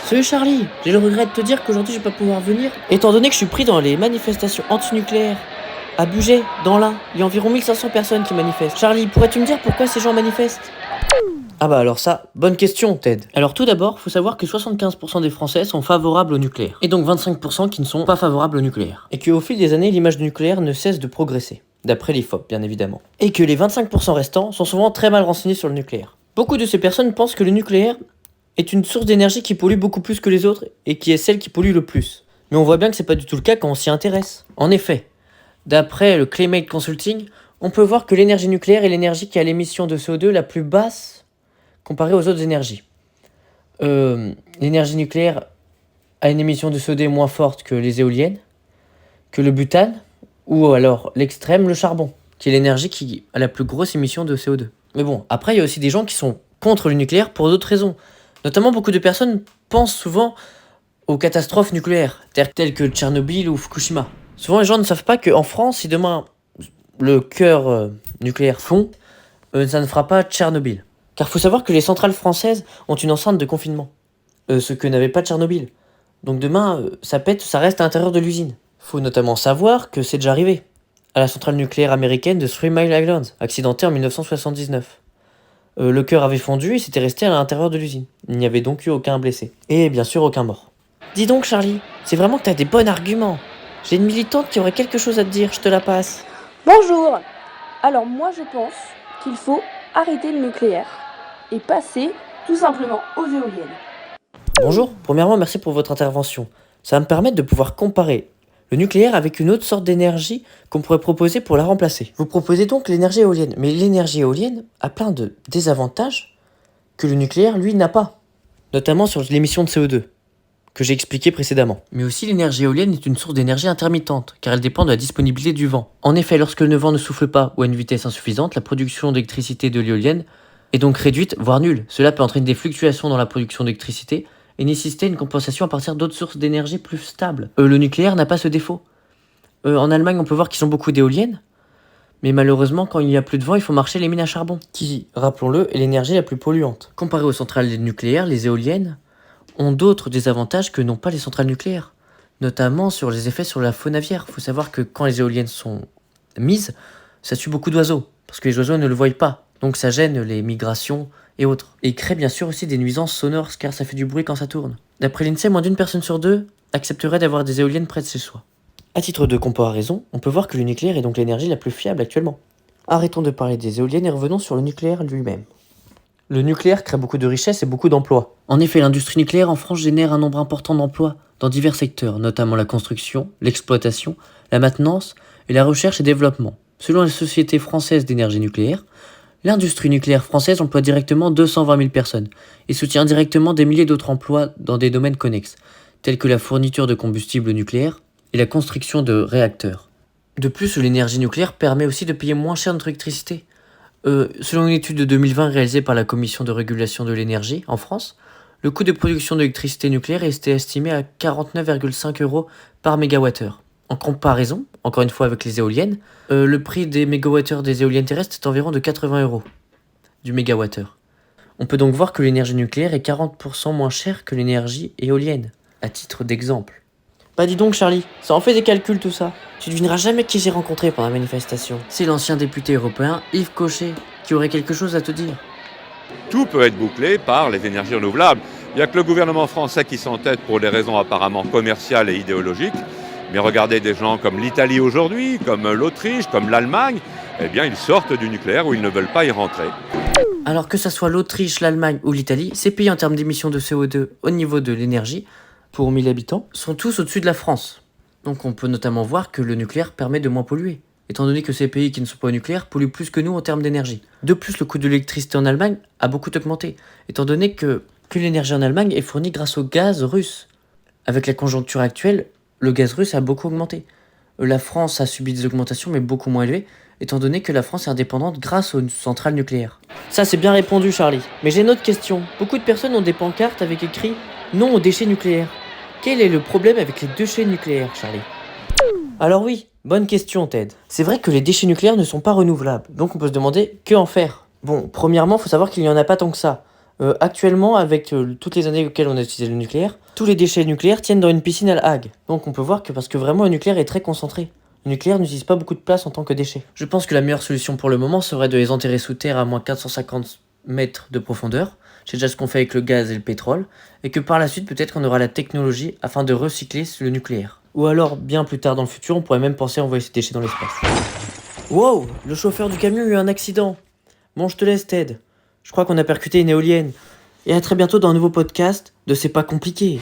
Salut Charlie, j'ai le regret de te dire qu'aujourd'hui je vais pas pouvoir venir, étant donné que je suis pris dans les manifestations antinucléaires. À Bugey, dans l'Ain, il y a environ 1500 personnes qui manifestent. Charlie, pourrais-tu me dire pourquoi ces gens manifestent? Ah bah alors ça, bonne question Ted. Alors tout d'abord, faut savoir que 75% des Français sont favorables au nucléaire, et donc 25% qui ne sont pas favorables au nucléaire. Et qu'au fil des années, l'image du nucléaire ne cesse de progresser, d'après l'IFOP bien évidemment. Et que les 25% restants sont souvent très mal renseignés sur le nucléaire. Beaucoup de ces personnes pensent que le nucléaire est une source d'énergie qui pollue beaucoup plus que les autres et qui est celle qui pollue le plus. Mais on voit bien que c'est pas du tout le cas quand on s'y intéresse. En effet, d'après le Climate Consulting, on peut voir que l'énergie nucléaire est l'énergie qui a l'émission de CO2 la plus basse comparée aux autres énergies. L'énergie nucléaire a une émission de CO2 moins forte que les éoliennes, que le butane, ou alors l'extrême, le charbon, qui est l'énergie qui a la plus grosse émission de CO2. Mais bon, après il y a aussi des gens qui sont contre le nucléaire pour d'autres raisons. Notamment, beaucoup de personnes pensent souvent aux catastrophes nucléaires, telles que Tchernobyl ou Fukushima. Souvent, les gens ne savent pas qu'en France, si demain le cœur nucléaire fond, ça ne fera pas Tchernobyl. Car il faut savoir que les centrales françaises ont une enceinte de confinement, ce que n'avait pas Tchernobyl. Donc demain, ça pète, ça reste à l'intérieur de l'usine. Il faut notamment savoir que c'est déjà arrivé à la centrale nucléaire américaine de Three Mile Island, accidentée en 1979. Le cœur avait fondu et c'était resté à l'intérieur de l'usine. Il n'y avait donc eu aucun blessé. Et bien sûr aucun mort. Dis donc Charlie, c'est vraiment que t'as des bons arguments. J'ai une militante qui aurait quelque chose à te dire, je te la passe. Bonjour. Alors moi je pense qu'il faut arrêter le nucléaire et passer tout simplement aux éoliennes. Bonjour, premièrement merci pour votre intervention. Ça va me permettre de pouvoir comparer le nucléaire avec une autre sorte d'énergie qu'on pourrait proposer pour la remplacer. Vous proposez donc l'énergie éolienne, mais l'énergie éolienne a plein de désavantages que le nucléaire, lui, n'a pas. Notamment sur l'émission de CO2, que j'ai expliqué précédemment. Mais aussi l'énergie éolienne est une source d'énergie intermittente, car elle dépend de la disponibilité du vent. En effet, lorsque le vent ne souffle pas ou à une vitesse insuffisante, la production d'électricité de l'éolienne est donc réduite, voire nulle. Cela peut entraîner des fluctuations dans la production d'électricité, et nécessiter une compensation à partir d'autres sources d'énergie plus stables. Le nucléaire n'a pas ce défaut. En Allemagne, on peut voir qu'ils ont beaucoup d'éoliennes, mais malheureusement, quand il n'y a plus de vent, il faut marcher les mines à charbon, qui, rappelons-le, est l'énergie la plus polluante. Comparé aux centrales nucléaires, les éoliennes ont d'autres désavantages que n'ont pas les centrales nucléaires, notamment sur les effets sur la faune aviaire. Il faut savoir que quand les éoliennes sont mises, ça tue beaucoup d'oiseaux, parce que les oiseaux ne le voient pas, donc ça gêne les migrations et autres. Et crée bien sûr aussi des nuisances sonores car ça fait du bruit quand ça tourne. D'après l'INSEE, moins d'une personne sur deux accepterait d'avoir des éoliennes près de chez soi. À titre de comparaison, on peut voir que le nucléaire est donc l'énergie la plus fiable actuellement. Arrêtons de parler des éoliennes et revenons sur le nucléaire lui-même. Le nucléaire crée beaucoup de richesses et beaucoup d'emplois. En effet, l'industrie nucléaire en France génère un nombre important d'emplois dans divers secteurs, notamment la construction, l'exploitation, la maintenance et la recherche et développement. Selon la Société française d'énergie nucléaire, l'industrie nucléaire française emploie directement 220 000 personnes et soutient indirectement des milliers d'autres emplois dans des domaines connexes, tels que la fourniture de combustible nucléaire et la construction de réacteurs. De plus, l'énergie nucléaire permet aussi de payer moins cher notre électricité. Selon une étude de 2020 réalisée par la Commission de régulation de l'énergie en France, le coût de production d'électricité nucléaire est estimé à 49,5 € par mégawattheure. En comparaison, encore une fois avec les éoliennes, le prix des mégawattheures des éoliennes terrestres est environ de 80 € du mégawattheure. On peut donc voir que l'énergie nucléaire est 40% moins chère que l'énergie éolienne, à titre d'exemple. Bah dis donc Charlie, ça en fait des calculs tout ça. Tu devineras jamais qui j'ai rencontré pendant la manifestation. C'est l'ancien député européen Yves Cochet, qui aurait quelque chose à te dire. Tout peut être bouclé par les énergies renouvelables. Il n'y a que le gouvernement français qui s'entête pour des raisons apparemment commerciales et idéologiques. Mais regardez des gens comme l'Italie aujourd'hui, comme l'Autriche, comme l'Allemagne, eh bien ils sortent du nucléaire ou ils ne veulent pas y rentrer. Alors que ce soit l'Autriche, l'Allemagne ou l'Italie, ces pays en termes d'émissions de CO2 au niveau de l'énergie, pour 1000 habitants, sont tous au-dessus de la France. Donc on peut notamment voir que le nucléaire permet de moins polluer, étant donné que ces pays qui ne sont pas au nucléaire polluent plus que nous en termes d'énergie. De plus, le coût de l'électricité en Allemagne a beaucoup augmenté, étant donné que l'énergie en Allemagne est fournie grâce au gaz russe. Avec la conjoncture actuelle, le gaz russe a beaucoup augmenté. La France a subi des augmentations mais beaucoup moins élevées, étant donné que la France est indépendante grâce aux centrales nucléaires. Ça c'est bien répondu Charlie. Mais j'ai une autre question. Beaucoup de personnes ont des pancartes avec écrit « Non aux déchets nucléaires ». Quel est le problème avec les déchets nucléaires, Charlie? Alors oui, bonne question Ted. C'est vrai que les déchets nucléaires ne sont pas renouvelables, donc on peut se demander que en faire. Bon, premièrement, faut savoir qu'il n'y en a pas tant que ça. Actuellement, avec toutes les années auxquelles on a utilisé le nucléaire, tous les déchets nucléaires tiennent dans une piscine à La Hague. Donc on peut voir que parce que vraiment le nucléaire est très concentré. Le nucléaire n'utilise pas beaucoup de place en tant que déchet. Je pense que la meilleure solution pour le moment serait de les enterrer sous terre à moins 450 mètres de profondeur. C'est déjà ce qu'on fait avec le gaz et le pétrole. Et que par la suite, peut-être qu'on aura la technologie afin de recycler le nucléaire. Ou alors, bien plus tard dans le futur, on pourrait même penser à envoyer ces déchets dans l'espace. Wow, le chauffeur du camion a eu un accident. Bon, je te laisse Ted. Je crois qu'on a percuté une éolienne. Et à très bientôt dans un nouveau podcast de C'est pas compliqué.